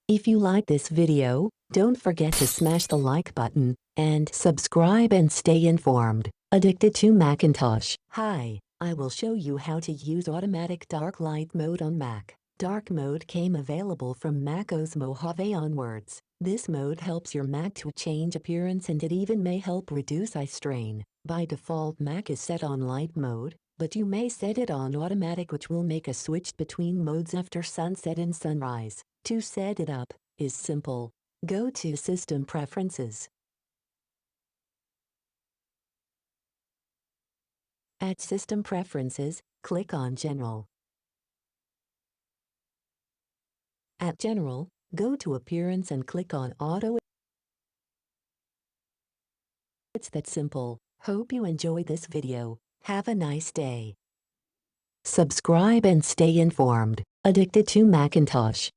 If you like this video, don't forget to smash the like button and subscribe and stay informed. Addicted to Macintosh. Hi, I will show you how to use automatic dark light mode on Mac. Dark mode came available from macOS Mojave onwards. This mode helps your Mac to change appearance and it even may help reduce eye strain. By default, Mac is set on light mode, but you may set it on automatic, which will make a switch between modes after sunset and sunrise. To set it up is simple. Go to System Preferences. At System Preferences, click on General. At General, go to Appearance and click on Auto. It's that simple. Hope you enjoyed this video. Have a nice day. Subscribe and stay informed. Addicted to Macintosh.